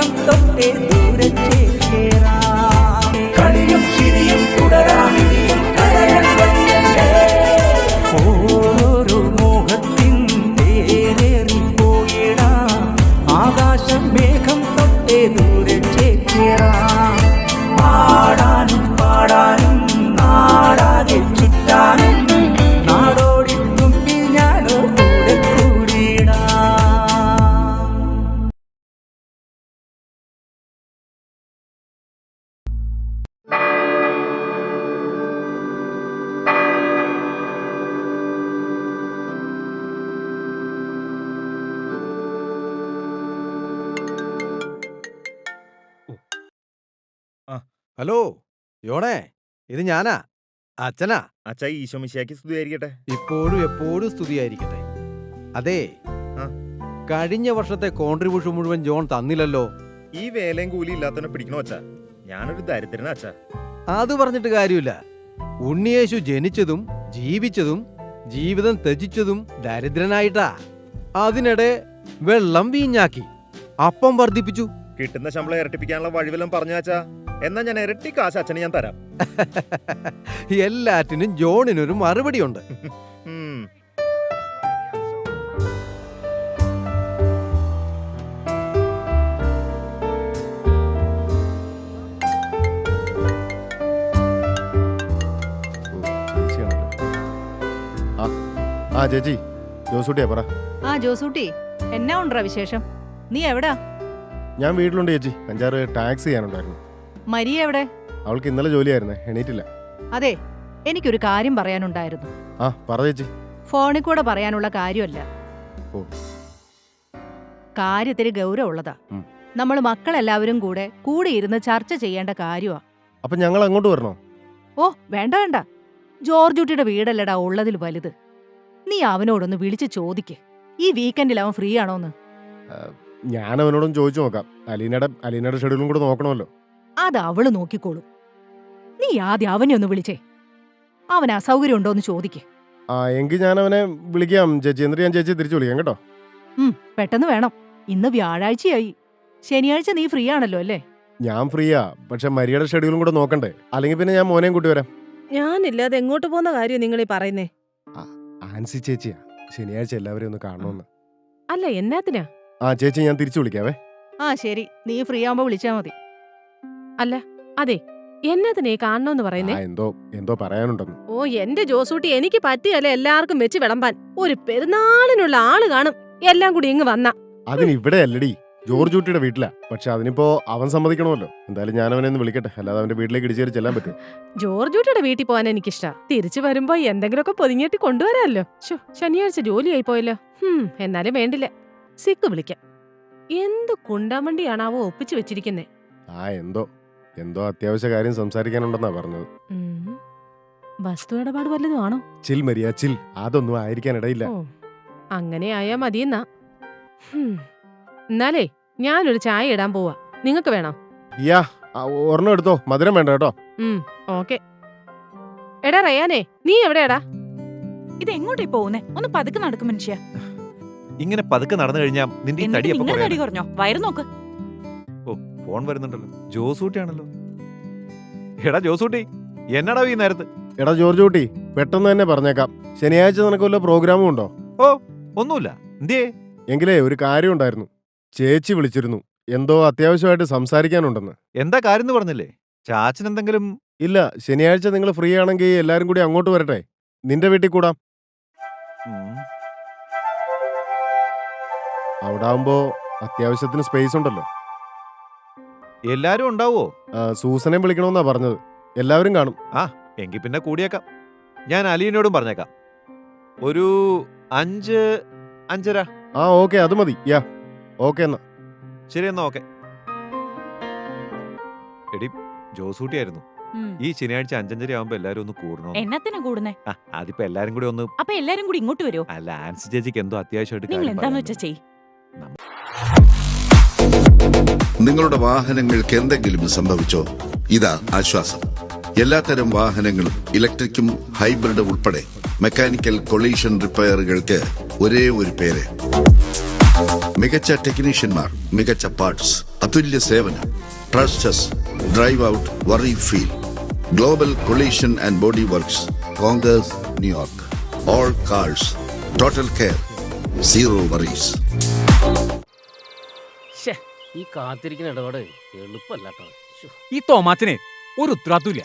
മേഘം തൊട്ടേ ദൂരെ ചേരാം. കളിയും ചിരിയും തുടരാമിനിയും കരകൾ വഴിയല്ലേ. ഓരോ മോഹത്തിൻ തേരേറിപ്പോയിടാം. ആകാശം മേഘം തൊട്ടേ ദൂരെ ചേരാം. പാടാനും പാടാനും നാടാകെ ചുറ്റാനും നാടോടി തുമ്പിൽ ഞാനോ കൂടെ കൂടിയിടാം. ഹലോ യോണേ, ഇത് ഞാനാ, അച്ഛനാ. അച്ഛാ ഈശോ മിശിഹായ്ക്ക് സ്തുതിയായിരിക്കട്ടെ. ഇപ്പോഴും എപ്പോഴും സ്തുതിയായിരിക്കട്ടെ. അതെ, ആ. കഴിഞ്ഞ വർഷത്തെ കോൺട്രിബ്യൂഷൻ മുഴുവൻ ജോൺ തന്നില്ലല്ലോ. ഈ വേലയും കൂലി ഇല്ലാത്തവനെ പിടിക്കണോ അച്ഛാ? ഞാനൊരു ദരിദ്രനാ അച്ഛാ. അത് പറഞ്ഞിട്ട് കാര്യമില്ല. ഉണ്ണിയേശു ജനിച്ചതും ജീവിച്ചതും ജീവിതം ത്യജിച്ചതും ദരിദ്രനായിട്ടാ. അതിനിടെ വെള്ളം വീഞ്ഞാക്കി, അപ്പം വർദ്ധിപ്പിച്ചു. കിട്ടുന്ന ശമ്പളം ഇരട്ടിപ്പിക്കാനുള്ള വഴിവെല്ലാം പറഞ്ഞാച്ചാ, എന്നാ ഞാൻ ഇരട്ടി കാശ് അച്ഛന് ഞാൻ തരാം. എല്ലാറ്റിനും ജോണിനൊരു മറുപടിയുണ്ട്. ഉം. ആ ചേച്ചി, ജോസൂട്ടിയാ പറ. ആ ജോസൂട്ടി, എന്നാ ഉണ്ടോ വിശേഷം? നീ എവിടാ? ഞാൻ വീട്ടിലുണ്ട് ചേച്ചി. 5-6 ടാക്സ് ചെയ്യാനുണ്ടായിരുന്നു. മരിയ എവിടെ? അവൾക്ക് ഇന്നലെ ജോലിയായിരുന്നേ, എണീറ്റില്ല. അതെ, എനിക്കൊരു കാര്യം പറയാനുണ്ടായിരുന്നു. ആ പറ ചേച്ചി. ഫോണിൽ കൂടെ പറയാനുള്ള കാര്യമല്ല. ഓ. കാര്യത്തിന് ഗൗരവമുള്ളതാ. ഉം. നമ്മൾ മക്കളെല്ലാവരും കൂടെ ഇരുന്ന് ചർച്ച ചെയ്യേണ്ട കാര്യമാ. അപ്പൊ ഞങ്ങൾ അങ്ങോട്ട് വരണോ? ഓ വേണ്ട വേണ്ട, ജോർജുട്ടിയുടെ വീടല്ലടാ ഉള്ളതിൽ വലുത്. നീ അവനോടൊന്ന് വിളിച്ച് ചോദിക്ക്, ഈ വീക്കെൻഡിൽ അവൻ ഫ്രീ ആണോന്ന്. ഞാൻ അവനോടൊന്ന് ചോദിച്ചു നോക്കാം. അലീനയുടെ ഷെഡ്യൂളും കൂടെ നോക്കണമല്ലോ. അത് അവള് നോക്കിക്കോളും. നീ ആദ്യം അവനെ ഒന്ന് വിളിച്ചേ, അവൻ അസൗകര്യം ഉണ്ടോന്ന് ചോദിക്ക്. ആ എങ്കിൽ ഞാൻ അവനെ വിളിക്കാം ചേച്ചി. എന്നിട്ട് ഞാൻ ചേച്ചി തിരിച്ചു വിളിക്കാം കേട്ടോ. പെട്ടെന്ന് വേണം. ഇന്ന് വ്യാഴാഴ്ചയായി. ശനിയാഴ്ച നീ ഫ്രീ ആണല്ലോ അല്ലേ? ഞാൻ ഫ്രീയാ, പക്ഷെ മരിയയുടെ ഷെഡ്യൂളും കൂടെ നോക്കണ്ടേ. അല്ലെങ്കിൽ പിന്നെ ഞാൻ മോനെയും കൂട്ടി വരാം. ഞാനില്ലാതെ എങ്ങോട്ട് പോകുന്ന കാര്യം നിങ്ങൾ ഈ പറയുന്നേ? ആൻസി ചേച്ചിയാ, ശനിയാഴ്ച എല്ലാവരെയും ഒന്ന് കാണണമെന്ന്. അല്ല, എന്നാത്തിനാ? ആ ചേച്ചി, ഞാൻ തിരിച്ചു വിളിക്കാവേ. ആ ശരി, നീ ഫ്രീ ആവുമ്പോ വിളിച്ചാ മതി. അല്ല അതെ, എന്നാത്തിനെ കാണണോന്ന് പറയുന്നേ? എന്തോ പറയാനുണ്ടെന്ന്. ഓ എന്റെ ജോസൂട്ടി, എനിക്ക് പറ്റിയല്ലേ എല്ലാവർക്കും വെച്ച് വിളമ്പാൻ. ഒരു പെരുന്നാളിനുള്ള ആള് കാണും, എല്ലാം കൂടി ഇങ്ങ് വന്ന. അതിന് ഇവിടെ അല്ലടി, ജോർജ് ഊട്ടിയുടെ വീട്ടിലാ. പക്ഷെ അതിനിപ്പോ അവൻ സമ്മതിക്കണമല്ലോ. എന്തായാലും ഞാൻ അവനെ ഒന്ന് വിളിക്കട്ടെ, അല്ലാതെ അവന്റെ വീട്ടിലേക്ക് ഇടിച്ചേരി ചെല്ലാൻ പറ്റും. ജോർജൂട്ടിയുടെ വീട്ടിൽ പോകാൻ എനിക്കിഷ്ടാ. തിരിച്ചു വരുമ്പോ എന്തെങ്കിലുമൊക്കെ പൊതിഞ്ഞിട്ട് കൊണ്ടുവരാമല്ലോ. ശനിയാഴ്ച ജോലിയായി പോയല്ലോ. എന്നാലും വേണ്ടില്ല, സിക്ക് വിളിക്കാം. എന്ത് കുണ്ടാമണ്ടിയാണാവോ ഒപ്പിച്ചു വെച്ചിരിക്കുന്നേ. ആ എന്തോ അത്യാവശ്യ കാര്യം സംസാരിക്കാനുണ്ടെന്നാ പറഞ്ഞത്. വസ്തു ഇടപാട് വല്ലതും ആണോ? ചിൽ മരിയ ചിൽ, അതൊന്നും ആയിരിക്കാനിടയില്ല. അങ്ങനെ ആയാ മതിയെന്നാ. എന്നാലേ ഞാനൊരു ചായ ഇടാൻ പോവാ. നിങ്ങക്ക് വേണോ? യാ, ഒരെണ്ണം എടുത്തോ, മധുരം വേണ്ട കേട്ടോ. ഓക്കെ. എടാ റയാനേ, നീ എവിടെയാടാ? ഇത് എങ്ങോട്ടേ പോകുന്നേ? ഒന്ന് പതുക്കെ നടക്കും മനുഷ്യ. ഇങ്ങനെ പതുക്കെ നടന്നു കഴിഞ്ഞാ നിന്റെ ഈ തടി തടി കുറഞ്ഞോ? വയറ് നോക്ക്. ഓ, ഫോൺ വരുന്നുണ്ടല്ലോ. ജോസൂട്ടിയാണല്ലോ. എടാ ജോസൂട്ടി, എന്നാടാ ഈ നേരത്ത്? എടാ ജോർജ് ഊട്ടി, പെട്ടെന്ന് തന്നെ പറഞ്ഞേക്കാം. ശനിയാഴ്ച നിനക്ക് വല്ല പ്രോഗ്രാമും ഉണ്ടോ? ഓ ഒന്നുമില്ല. എന്തേ? എങ്കിലേ ഒരു കാര്യം ഉണ്ടായിരുന്നു. ചേച്ചി വിളിച്ചിരുന്നു, എന്തോ അത്യാവശ്യമായിട്ട് സംസാരിക്കാനുണ്ടെന്ന്. എന്താ കാര്യം പറഞ്ഞില്ലേ? ചാച്ചൻ എന്തെങ്കിലും? ഇല്ല, ശനിയാഴ്ച നിങ്ങൾ ഫ്രീ ആണെങ്കിൽ എല്ലാരും കൂടി അങ്ങോട്ട് വരട്ടെ, നിന്റെ വീട്ടിൽ കൂടാം. അവിടെ ആവുമ്പോ അത്യാവശ്യത്തിന് സ്പേസ് ഉണ്ടല്ലോ. എല്ലാരും ഉണ്ടാവോ? സൂസനെ വിളിക്കണമെന്നാ പറഞ്ഞത്. എല്ലാവരും കാണും. ആ എങ്കിൽ പിന്നെ കൂടിയേക്കാം. ഞാൻ അലീനോടും പറഞ്ഞേക്കാം. ഒരു 5-5:30. ആ ഓക്കെ, അത് മതി. യാ ഓക്കെ എന്നാ. ശരി എന്നാ ഓക്കെ. എടി ജോസൂട്ടിയായിരുന്നു. ഈ ശനിയാഴ്ച 5:30 ആവുമ്പോ എല്ലാരും ഒന്ന് കൂടണം. എന്നത്തിനാ കൂടുന്നേ? അതിപ്പോ എല്ലാരും കൂടി ഒന്ന്. അപ്പൊ എല്ലാരും കൂടി ഇങ്ങോട്ട് വരുമോ? അല്ല, ആൻസി ചേച്ചിക്ക് എന്തോ അത്യാവശ്യമായിട്ട്. നിങ്ങൾ എന്താന്ന് വെച്ചാ ചെയ്. നിങ്ങളുടെ വാഹനങ്ങൾക്ക് എന്തെങ്കിലും സംഭവിച്ചോ? ഇതാ ആശ്വാസം. എല്ലാത്തരം വാഹനങ്ങളും ഇലക്ട്രിക്കും ഹൈബ്രിഡ് ഉൾപ്പെടെ മെക്കാനിക്കൽ കൊളീഷൻ റിപ്പയറുകൾക്ക് ഒരേ ഒരു പേര്, മികച്ച ടെക്നീഷ്യന്മാർ, മികച്ച പാർട്സ്, അതുല്യ സേവനം. Trust us, drive out, worry feel. Global collision and body works, Yonkers, New York. All cars, total care, zero worries. ഈ കാത്തിരിക്കുന്ന ഇടപാട് എളുപ്പമല്ലാട്ടോ. ഈ തോമാച്ചനെ ഒരു ഉത്തരവാദിത്തമില്ല.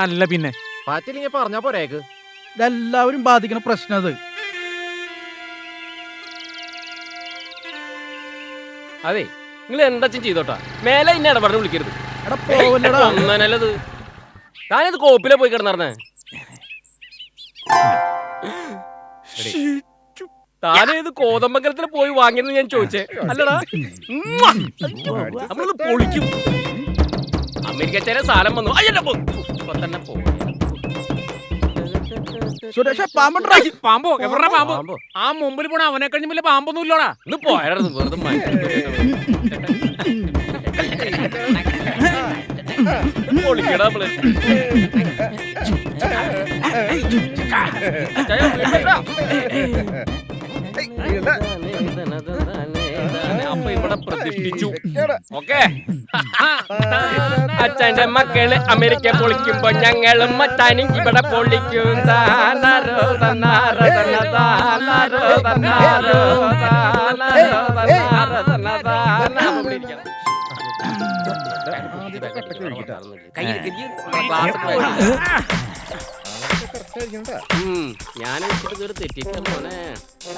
അല്ല പിന്നെ പാറ്റില്ലെങ്കിൽ പറഞ്ഞാ പോരേക്ക്. ഇതെല്ലാവരും ബാധിക്കുന്ന പ്രശ്നം അത്. അതെ, നിങ്ങൾ എന്താ ചെയ്തോട്ടാ, മേലെ ഇന്നെ ഇടപാടിന് വിളിക്കരുത്. ഒന്നല്ലത് താനിത് കോപ്പിലെ പോയി കിടന്നേ. താനേത് കോതമ്പങ്കലത്തിൽ പോയി വാങ്ങിയെന്ന് ഞാൻ ചോദിച്ചേ. അല്ലടാ, നമ്മളത് പൊളിക്കും. അമേരിക്കച്ചേരെ സാധനം വന്നു. ഇപ്പൊ തന്നെ പാമ്പോ എവിടെ പാമ്പോ? ആ മുമ്പിൽ പോണ അവനെ കഴിഞ്ഞ വലിയ പാമ്പൊന്നും ഇല്ലോടാ. ഇന്ന് പോയായിരുന്നു വെറുതെ പൊളിക്കടാ നമ്മള്. അപ്പൊ ഇവിടെ പ്രതിഷ്ഠിച്ചു. ഓക്കെ, അച്ഛന്റെ മക്കള് അമേരിക്ക പൊളിക്കുമ്പോ ഞങ്ങളും മച്ചാനും ഇവിടെ പൊളിക്കും. ഞാൻ തെറ്റിച്ച മോനെ.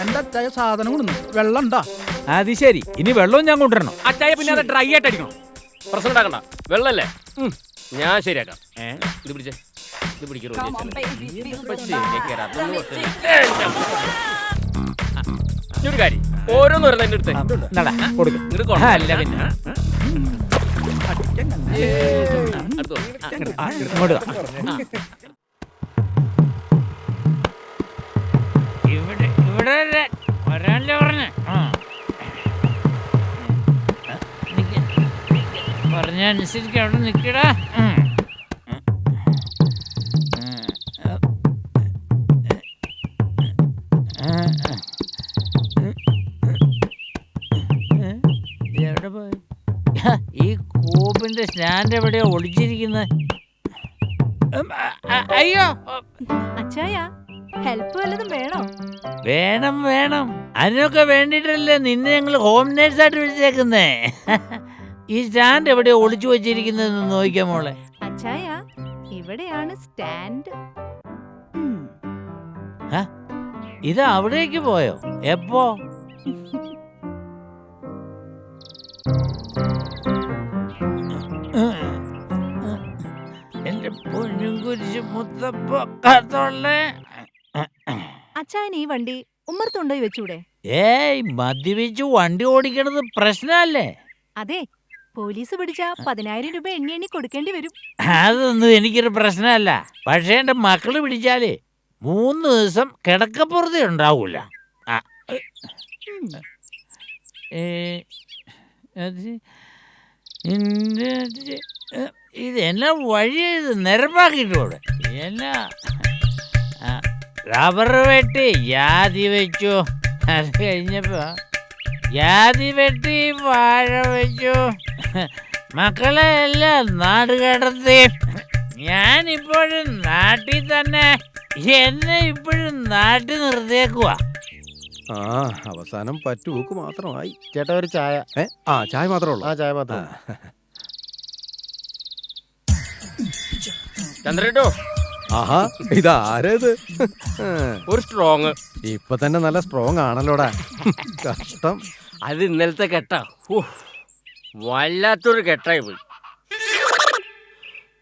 എന്റെ അച്ചായ സാധനം വെള്ളം ഉണ്ടാ. അത് ശരി, ഇനി വെള്ളവും ഞാൻ കൊണ്ടുവരണം. അച്ചായ പിന്നെ അത് ഡ്രൈ ആയിട്ട് അടിക്കണം. പ്രശ്നം ഉണ്ടാക്കണ്ട, വെള്ളല്ലേ ഞാൻ ശരിയാക്കാം. ഇത് പിടിച്ചേ, ഇത് പിടിക്കണോ? ഒരു കാര്യം, ഓരോന്ന് വരുന്ന എന്റെ അടുത്ത് അല്ല പിന്നെ ഇവിടെ വരാനല്ലേ പറഞ്ഞേ? പറഞ്ഞനുസരിച്ച് അവിടെ നിൽക്കടാ. എവിടെ പോയി? ഈ കോപ്പിന്റെ സ്റ്റാൻഡ് എവിടെയോ ഒളിച്ചിരിക്കുന്നത്. അയ്യോ അച്ചായ, ഹെൽപ്പ് വല്ലതും വേണോ? വേണം വേണം, അതിനൊക്കെ വേണ്ടിട്ടല്ലേ നിന്നെ ഞങ്ങൾ ഹോം നേഴ്സായിട്ട് വിളിച്ചേക്കുന്നേ. ഈ സ്റ്റാൻഡ് എവിടെയോ ഒളിച്ചു വെച്ചിരിക്കുന്നതെന്ന് നോക്കിക്കാം മോളെ. അച്ചായ, ഇവിടെയാണ് സ്റ്റാൻഡ്. ഇത് അവിടേക്ക് പോയോ? എപ്പോ? എന്റെ പൊന്നും കുരിശ് മുത്തപ്പ കാത്തോളേ. അച്ചായൻ ഈ വണ്ടി ഉമ്മർത്തുണ്ടോയി വെച്ചൂടെ? ഏയ്, മദ്യപിച്ച് വണ്ടി ഓടിക്കണത് പ്രശ്നമല്ലേ? അതെ, പോലീസ് പിടിച്ച 10,000 രൂപ എണ്ണി കൊടുക്കേണ്ടി വരും. അതൊന്നും എനിക്കൊരു പ്രശ്നമല്ല. പക്ഷേ എന്റെ മക്കള് പിടിച്ചാലേ 3 ദിവസം കിടക്കപ്പുറത്തേ ഉണ്ടാവൂല. ഇത് എന്നാ വഴി, ഇത് നിരപ്പാക്കിട്ടൂടെ? എന്നാ റബ്ബർ വെട്ടി ജാതി വെച്ചു, അത് കഴിഞ്ഞപ്പോ ജാതി വെട്ടി വാഴ വെച്ചു, മക്കളെ എല്ലാം നാട് കടത്തി. ഞാനിപ്പോഴും നാട്ടിൽ തന്നെ, എന്നെ ഇപ്പോഴും നാട്ടിൽ നിർത്തിയേക്കുവാ. ആ, അവസാനം പറ്റുപോക്ക് മാത്രമായി. ചേട്ടാ ഒരു ചായ. ചായ മാത്രമേ ഉള്ളൂ. ചായ മാത്രം. ചന്ദ്രട്ടോ, ആഹാ, ഇതാരത്? ഒരു സ്ട്രോങ്. ഇപ്പൊ തന്നെ നല്ല സ്ട്രോങ് ആണല്ലോടാ. കഷ്ടം. അത് ഇന്നലത്തെ കെട്ടാ, വല്ലാത്തൊരു കെട്ടായി പോയി.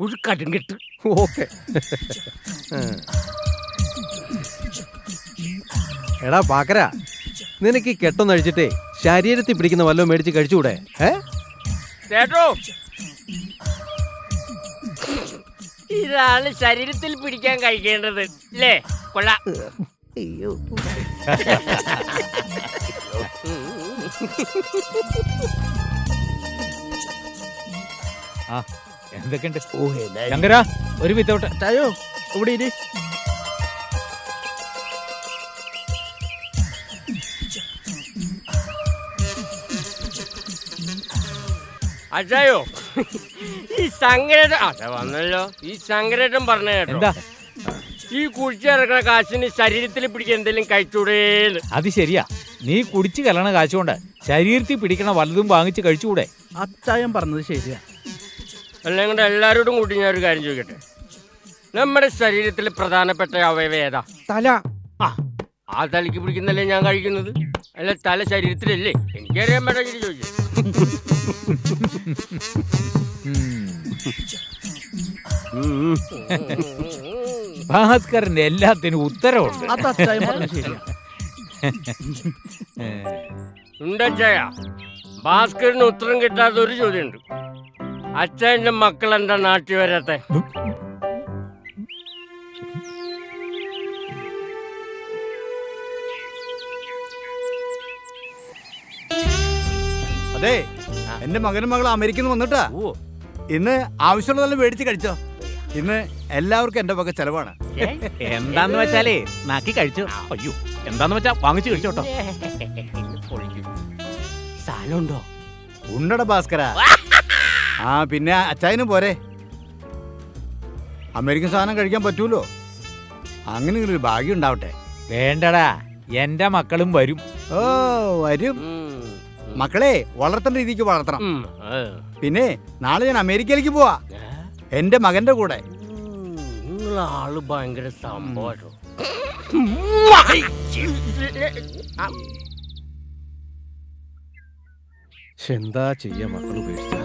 ഒരു കടും കെട്ട്. ഓക്കെ. എടാ പാക്കര, നിനക്ക് ഈ കെട്ടൊന്ന് അഴിച്ചിട്ടേ ശരീരത്തിൽ പിടിക്കുന്ന വല്ലതും മേടിച്ച് കഴിച്ചുകൂടെ? ചേട്ടോ, ഇതാണ് ശരീരത്തിൽ പിടിക്കാൻ കഴിക്കേണ്ടത് അല്ലേ? കൊള്ളാം. എന്തൊക്കെയുണ്ട് ശങ്കര? ഒരു വിത്തൗട്ട് ചായോ ഇവിടെ ഇരി. അച്ചായോ ഈ ശങ്കരേട്ടൻ അതെ വന്നല്ലോ. ഈ ശങ്കരേട്ടൻ പറഞ്ഞ കേട്ടോ, എന്താ ഈ കുഴിച്ചിറക്കണ കാശിന് ശരീരത്തിൽ പിടിക്കാൻ എന്തെങ്കിലും കഴിച്ചൂടേന്ന്. അത് ശരിയാ, നീ കുടിച്ച് കലണ കാശുകൊണ്ട് ശരീരത്തിൽ പിടിക്കണ വലുതും വാങ്ങിച്ച് കഴിച്ചുകൂടെ? അച്ചായൻ പറഞ്ഞത് ശരിയാ. എല്ലാം കൊണ്ട് എല്ലാവരോടും കൂട്ടി ഞാൻ ഒരു കാര്യം ചോദിക്കട്ടെ, നമ്മുടെ ശരീരത്തിൽ പ്രധാനപ്പെട്ട അവയവം ഏതാ? തല. ആ തലയ്ക്ക് പിടിക്കുന്നല്ലേ ഞാൻ കഴിക്കുന്നത്? അല്ല തല ശരീരത്തിലല്ലേ? എനിക്കറിയാൻ പറ്റാ ചോദിച്ചു. ഭാസ്കരന്റെ എല്ലാത്തിനും ഉത്തരവുണ്ട്. അത് അച്ചായൻ പറഞ്ഞത് ശരിയാ. ഉണ്ടച്ചായ, ഭാസ്കറിന് ഉത്തരം കിട്ടാത്ത ഒരു ചോദ്യമുണ്ട്. അച്ഛൻ്റെ മക്കൾ എന്താ നാട്ടിൽ വരാത്തെ? അതെ, എന്റെ മകനും മകളും അമേരിക്കന്ന് വന്നിട്ടാ. ഇന്ന് ആവശ്യമുള്ളതെല്ലാം മേടിച്ച് കഴിച്ചോ. ഇന്ന് എല്ലാവർക്കും എന്റെ വക ചെലവാണ്. എന്താന്ന് വെച്ചാലേ നാക്കി കഴിച്ചു. അയ്യോ, എന്താന്ന് വെച്ചാ വാങ്ങിച്ചു കഴിച്ചോട്ടോ. സാധനമുണ്ടോ? ഉണ്ടട ഭാസ്കര. ആ പിന്നെ അച്ചായനും പോരെ, അമേരിക്കൻ സാധനം കഴിക്കാൻ പറ്റൂലോ. അങ്ങനെ ഒരു ഭാഗ്യം ഉണ്ടാവട്ടെ. വേണ്ടടാ, എന്റെ മക്കളും വരും. ഓ വരും. മക്കളെ വളർത്തേണ്ട രീതിക്ക് വളർത്തണം. പിന്നെ നാളെ ഞാൻ അമേരിക്കയിലേക്ക് പോവാ, എന്റെ മകന്റെ കൂടെ. ആള് ഭയങ്കര സംഭവം. എന്താ ചെയ്യാ, മക്കൾ ഉപേക്ഷിച്ച.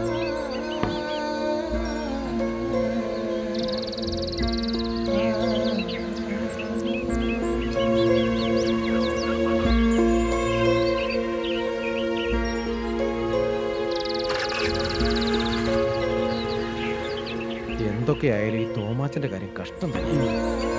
എന്തൊക്കെയായാലും ഈ തോമാച്ചന്റെ കാര്യം കഷ്ടം തന്നെ.